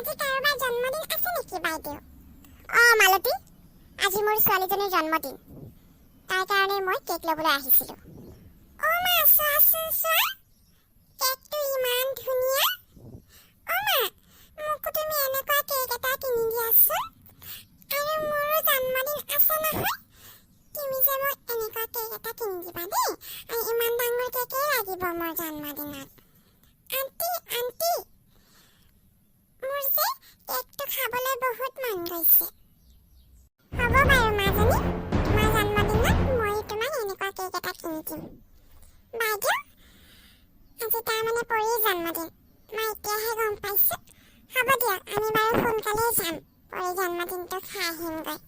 আজি কাৰোবাৰ জন্মদিন আছে নেকি বাইদেউ? মালতী, আজি মোৰ ছোৱালীজনীৰ জন্মদিন। তাৰ কাৰণে মই কেক ল'বলৈ আহিছিলোঁ। মা চোৱা, কেকটো ইমান ধুনীয়া। মা, মোকো তুমি এনেকুৱা কেক এটা কিনি দিয়াচোন। আৰু মোৰো জন্মদিন আছে নহয়। তুমি যে মোক এনেকুৱা কেক এটা কিনি দিবা দেই। আৰু ইমান ডাঙৰ কেকেই লাগিব মোৰ জন্মদিনত। আণ্টি, মোৰ যে কেকটো খাবলৈ বহুত মন গৈছে। হ'ব বাৰু মাজনী, তোমাৰ জন্মদিনত মই তোমাক এনেকুৱা কেক এটা কিনি দিম। বাইদেউ, আজি তাৰমানে পৰীৰ জন্মদিন। মই এতিয়াহে গম পাইছোঁ। হ'ব দিয়ক, আমি বাৰু সোনকালে যাম। পৰীৰ জন্মদিনটো খাই আহিমগৈ।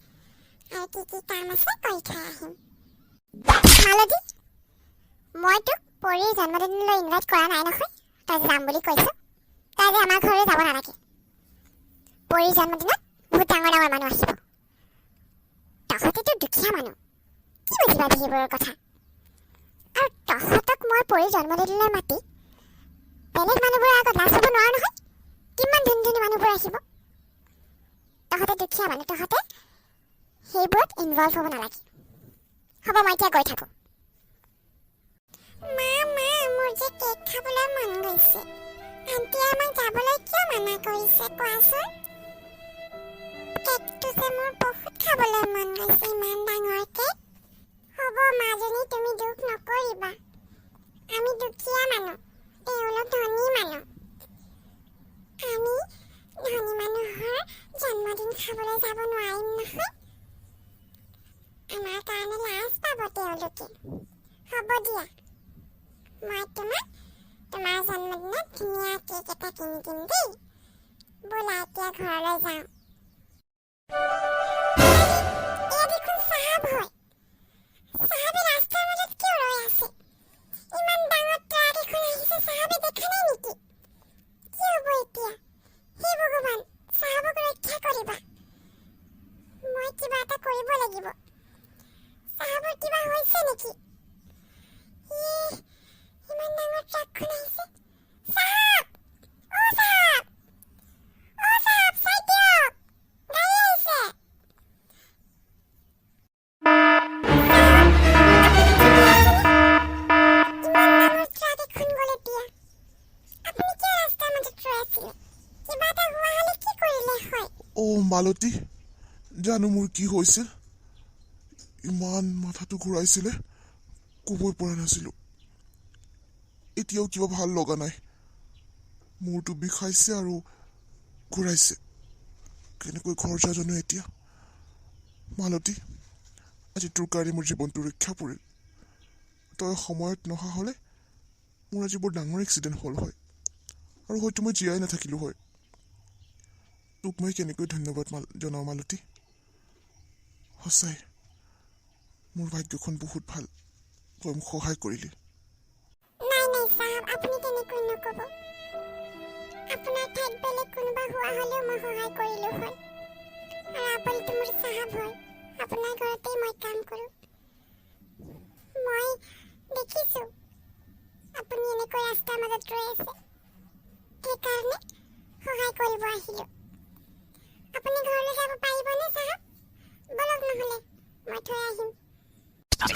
আৰু কি কাম আছে কৰি থৈ আহিম। মালতী, মই তোক পৰীৰ জন্মদিনলৈ ইনভাইট কৰা নাই নহয়। তই যাম বুলি কৈছ। তই যে আমাৰ ঘৰলৈ যাব নালাগে। পৰীৰ জন্মদিনত বহুত ডাঙৰ ডাঙৰ মানুহ আহিব। তহঁতেতো দুখীয়া মানুহ, কি বুজিবা সেইবোৰৰ কথা। আৰু তহঁতক মই পৰীৰ জন্মদিনলৈ মাতি বেলেগ মানুহবোৰৰ আগত লাজ হ'ব নোৱাৰো নহয়। কিমান ধনী ধনী মানুহবোৰ আহিব। তহঁতে দুখীয়া মানুহ, তহঁতে সেইবোৰত ইনভলভ হ'ব নালাগে। হ'ব, মই এতিয়া গৈ থাকোঁ। মা, মোৰ যে কেক খাবলৈ মন গৈছে। আণ্টিয়ে আমাক যাবলৈ কিয় মানা কৰিছে কোৱাচোন? কেকটো যে মোৰ বহুত খাবলৈ মন গৈছে, ইমান ডাঙৰ কেক। হ'ব মাজনী, তুমি দুখ নকৰিবা। আমি দুখীয়া মানুহ, তেওঁলোক ধনী মানুহ। আমি ধনী মানুহৰ জন্মদিন খাবলৈ যাব নোৱাৰিম নহয়। আমাৰ কাৰণে লাজ পাব তেওঁলোকে। হ'ব দিয়া, মই তোমাক তোমাৰ জন্মদিনত ধুনীয়া কেক এটা কিনি দিম দেই। ব'লা এতিয়া ঘৰলৈ যাওঁ। এয়া দেখোন চাহাব হয়। চাহাবে ৰাস্তাৰ মাজত কিয় ৰৈ আছে? ইমান ডাঙৰ ট্ৰাক এখন আহিছে, চাহাবে দেখা নাই নেকি? কি হ'ব এতিয়া? হে ভগৱান, চাহাবক ৰক্ষা কৰিবা। মই কিবা এটা কৰিব লাগিব। চাহাবৰ কিবা হৈছে নেকি? ইমান ডাঙৰ ট্ৰাকখন আহিছে। চাহাব! চাহাব! চাহাব, চাই দিয়ক! গাড়ী আহিছে। ইমান ডাঙৰ ট্ৰাক এখন গ'ল এতিয়া। আপুনি কিয় ৰাস্তাৰ মাজত ৰৈ আছিলে? কিবা এটা হোৱা হ'লে কি কৰিলে হয়? মালতী, জানো মোৰ কি হৈছিল। ইমান মাথাটো ঘূৰাইছিলে, ক'বই পৰা নাছিলোঁ। এতিয়াও কিবা ভাল লগা নাই। মূৰটো বিষাইছে আৰু ঘূৰাইছে। কেনেকৈ ঘৰ যা জানো এতিয়া। মালতী, আজি তোৰ কাৰণে মোৰ জীৱনটো ৰক্ষা পৰিল। তই সময়ত নহা হ'লে মোৰ আজি বৰ ডাঙৰ এক্সিডেণ্ট হ'ল হয়, আৰু হয়তো মই জীয়াই নাথাকিলোঁ হয়। তোক মই কেনেকৈ ধন্যবাদ জনাওঁ মালতী। সঁচাই মোৰ ভাগ্যখন বহুত ভাল, তই মোক সহায় কৰিলি। নাই চাহাব, আপুনি তেনেকৈ নক'ব। আপোনাৰ ঠাইত বেলেগ কোনোবা হোৱা হ'লেও মই সহায় কৰিলোঁ হয়। আৰু আপুনিতো মোৰ চাহাব হয়। আপোনাৰ ঘৰতেই মই কাম কৰোঁ। মই দেখিছোঁ আপুনি এনেকৈ ৰাস্তাৰ মাজত ৰৈ আছে, সেইকাৰণে সহায় কৰিব আহিলোঁ। আপুনি ঘৰলৈ যাব পাৰিবনে চাহাব? বলক নহ'লে মই থৈ আহিম।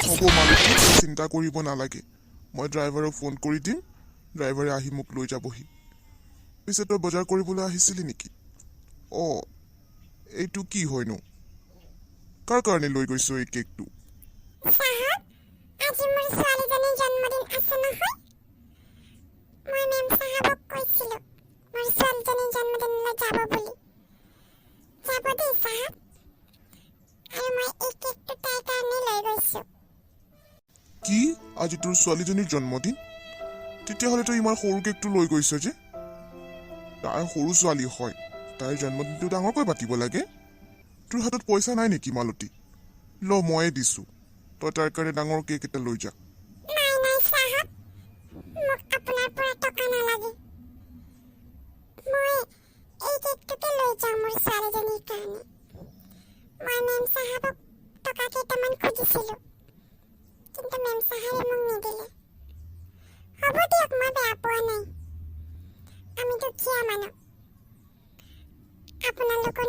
হ'ব মালতী, চিন্তা কৰিব নালাগে। মই ড্ৰাইভাৰক ফোন কৰি দিম, ড্ৰাইভাৰে আহি মোক লৈ যাবহি। পিছে তই বজাৰ কৰিবলৈ আহিছিলি নেকি? এইটো কি হয়নো? কাৰ কাৰণে লৈ গৈছ এই কেকটো? চাহাব, আজি মোৰ ছোৱালীজনীৰ জন্মদিন আছে নহয়। মই মেম চাহাবক কৈছিলোঁ মোৰ ছোৱালীজনীৰ জন্মদিনলৈ যাব বুলি। যাব দেই চাহাব। আৰু মই এই কেকটো তাইৰ কাৰণে লৈ গৈছোঁ। কি, আজি তোৰ ছোৱালীজনীৰ জন্মদিন? তেতিয়াহ'লে তই ইমান সৰু কেকটো লৈ গৈছ যে? তাই সৰু ছোৱালী হয়, তাইৰ জন্মদিনটো ডাঙৰকৈ পাতিব লাগে। তোৰ হাতত পইচা নাই নেকি মালতী? ময়ে দিছোঁ, তই তাইৰ কাৰণে ডাঙৰ কেক এটা লৈ যা। নাই চাহাব, মোক আপোনাৰ পৰা টকা নালাগে। মই এই কেকটোকে লৈ যাওঁ মোৰ ছোৱালীজনীৰ কাৰণে। মই মেম চাহাবক টকা কেইটামান খুজিছিলোঁ, কিন্তু মেম চাহাবে মোক নিদিলে। হ'ব দিয়ক, মই বেয়া পোৱা নাই। আমি দুখীয়া মানুহ,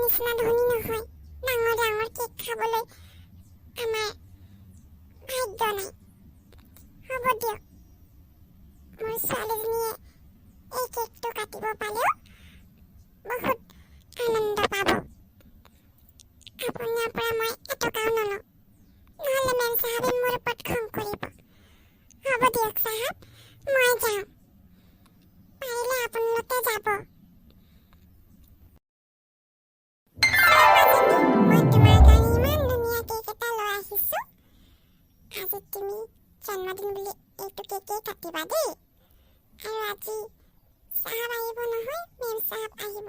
নিচিনা ধনী নহয় ডাঙৰ ডাঙৰ কেক খাবলৈ আমাৰ ভাগ্য নাই হ'ব দিয়ক মোৰ ছোৱালীজনীয়ে এই কেকটো কাটিব পালেও বহুত আনন্দ পাব আপোনাৰ পৰা মই এটকাও নলওঁ নহ'লে মেম চাহাবে মোৰ ওপৰত খং কৰিব হ'ব দিয়ক চাহাব মই যাওঁ পাৰিলে আপোনালোকে যাব মই তোমাৰ কাৰণে ইমান ধুনীয়া কেক এটা লৈ আহিছোঁ আজি তুমি জন্মদিন বুলি এইটো কেকেই কাটিবা দেই আৰু আজি চাহাব আহিব নহয় মেম চাহাব আহিব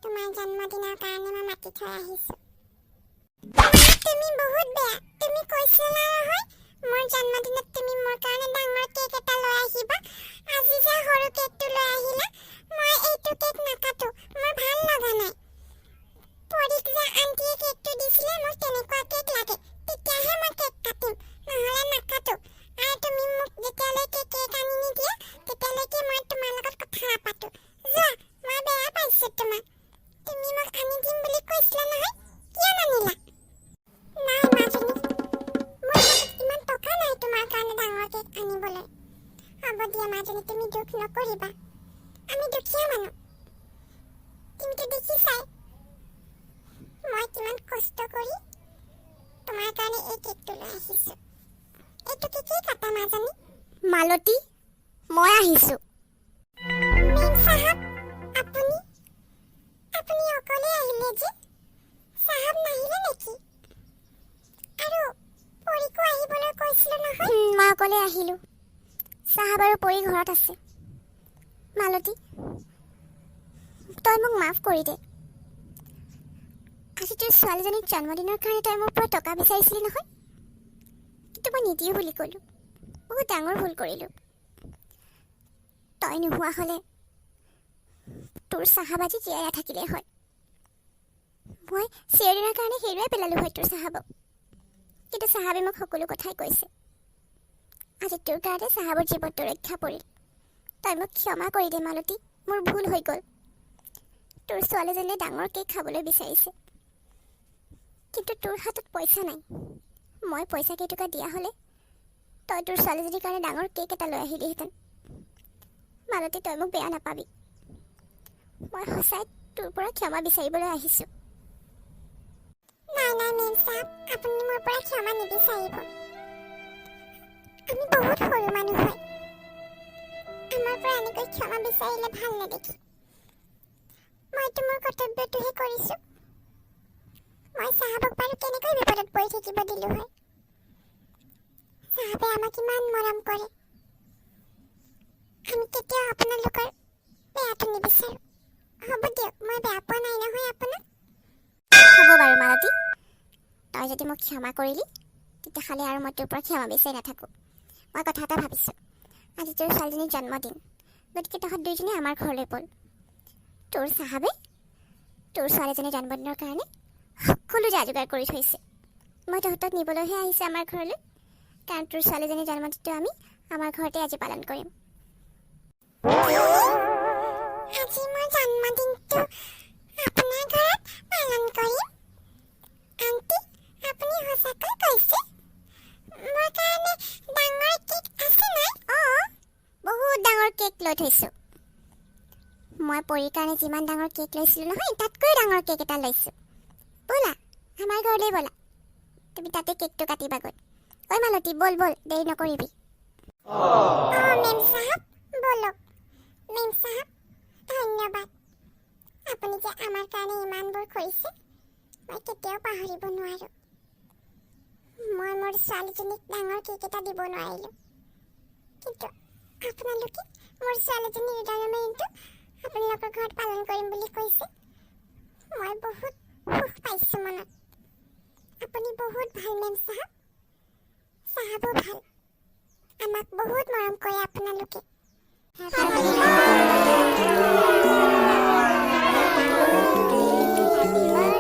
তোমাৰ জন্মদিনৰ কাৰণে মই মাতি থৈ আহিছোঁ তুমি বহুত বেয়া তুমি কৈছিলা নহয় মোৰ জন্মদিনত তুমি মোৰ কাৰণে ডাঙৰ কেক এটা লৈ আহিবা আজি যে সৰু কেকটো লৈ আহিলা মই এইটো কেক নাকাটো মোৰ ভাল লগা নাই পৰীক যে আন্টিয়ে কেকটো দিছিলে মোক তেনেকুৱা কেক লাগে তেতিয়াহে মই কেক কাটিম নহ'লে নাকাটো আৰু তুমি মোক যেতিয়ালৈকে কেক আনি নিদিয়া তেতিয়ালৈকে মই তোমাৰ লগত কথা নাপাতো যোৱা মই বেয়া পাইছোঁ তোমাক তুমি মোক আনি দিম বুলি কৈছিলা নহয় কিয় নানিলা নাই মাজনী মোৰ হাতত ইমান টকা নাই তোমাৰ কাৰণে ডাঙৰ কেক আনিবলৈ হ'ব দিয়া মাজনী তুমি দুখ নকৰিবা আমি দুখীয়া মানুহ তুমিতো দেখিছাই মই কিমান কষ্ট কৰি তোমাৰ কাৰণে এই কেকটো লৈ আহিছোঁ এইটো কেকেই কাটা মাজনী মালতী মই আহিছোঁ মেম চাহাব আপুনি অকলে আহিলে যে চাহাব নাহিলে নেকি আৰু পৰীকো আহিবলৈ কৈছিলোঁ নহয় মই অকলে আহিলোঁ চাহাব আৰু পৰী ঘৰত আছে মালতী তই মোক মাফ কৰি দে আজি তোৰ ছোৱালীজনীৰ জন্মদিনৰ কাৰণে তই মোৰ পৰা টকা বিচাৰিছিলি নহয় কিন্তু মই নিদিওঁ বুলি ক'লোঁ বহুত ডাঙৰ ভুল কৰিলোঁ তই নোহোৱা হ'লে তোৰ চাহাব আজি জীয়াই নাথাকিলেই হয় মই চিৰদিনৰ কাৰণে হেৰুৱাই পেলালোঁ হয় তোৰ চাহাবক কিন্তু চাহাবে মোক সকলো কথাই কৈছে আজি তোৰ কাৰণে চাহাবৰ জীৱনটো ৰক্ষা পৰিল তই মোক ক্ষমা কৰি দে মালতী মোৰ ভুল হৈ গ'ল তোৰ ছোৱালীজনীয়ে ডাঙৰ কেক খাবলৈ বিচাৰিছে কিন্তু তোৰ হাতত পইচা নাই মই পইচা কেইটকা দিয়া হ'লে তই তোৰ ছোৱালীজনীৰ কাৰণে ডাঙৰ কেক এটা লৈ আহিলিহেঁতেন মালতী তই মোক বেয়া নাপাবি মই সঁচাই তোৰ পৰা ক্ষমা বিচাৰিবলৈ আহিছোঁ নাই নাই মেম চাহাব আপুনি মোৰ পৰা ক্ষমা নিবিচাৰিব আমি বহুত সৰু মানুহ হয় আমাৰ পৰা এনেকৈ ক্ষমা বিচাৰিলে ভাল নেদেখি মইতো মোৰ কৰ্তব্যটোহে কৰিছোঁ মই চাহাবক বাৰু কেনেকৈ বিপদত পৰি থাকিব দিলোঁ হয় চাহাবে আমাক ইমান মৰম কৰে আমি কেতিয়াও আপোনালোকৰ বেয়াটো নিবিচাৰোঁ হ'ব দিয়ক মই বেয়া পোৱা নাই নহয় আপোনাক হ'ব বাৰু মালতী তই যদি মোক ক্ষমা কৰিলি তেতিয়াহ'লে আৰু মই তোৰ পৰা ক্ষমা বিচাৰি নাথাকোঁ মই কথা এটা ভাবিছোঁ আজি তোৰ ছোৱালীজনীৰ জন্মদিন গতিকে তহঁত দুইজনী আমাৰ ঘৰলৈ ব'ল তোৰ চাহাবে তোৰ ছোৱালীজনীৰ জন্মদিনৰ কাৰণে সকলো যা যোগাৰ কৰি থৈছে মই তহঁতক নিবলৈহে আহিছে আমাৰ ঘৰলৈ কাৰণ তোৰ ছোৱালীজনীৰ জন্মদিনটো আমি আমাৰ ঘৰতে আজি পালন কৰিম আজি মোৰ জন্মদিনটো আপোনাৰ ঘৰত পালন কৰিম আণ্টি আপুনি সঁচাকৈ কৈছে মোৰ কাৰণে ডাঙৰ কেক আছে নাই অঁ বহুত ডাঙৰ কেক লৈ থৈছোঁ মই পৰীৰ কাৰণে যিমান ডাঙৰ কেক লৈছিলোঁ নহয় তাতকৈ ডাঙৰ কেক এটা লৈছোঁ ব'লা আমাৰ ঘৰলৈ ব'লা তুমি তাতে কেকটো কাটিবাগৈ ঐ মালতী ব'ল ব'ল দেৰি নকৰিবি মেম চাহাব ব'লক মেম চাহাব ধন্যবাদ আপুনি যে আমাৰ কাৰণে ইমানবোৰ কৰিছে মই কেতিয়াও পাহৰিব নোৱাৰোঁ মই মোৰ ছোৱালীজনীক ডাঙৰ কেক এটা দিব নোৱাৰিলোঁ কিন্তু আপোনালোকে মোৰ ছোৱালীজনীৰ জন্মদিনটো আপোনালোকৰ ঘৰত পালন কৰিম বুলি কৈছে মই বহুত সুখ পাইছোঁ মনত আপুনি বহুত ভাল মেম চাহাব চাহাবো ভাল আমাক বহুত মৰম কৰে আপোনালোকে Happy birthday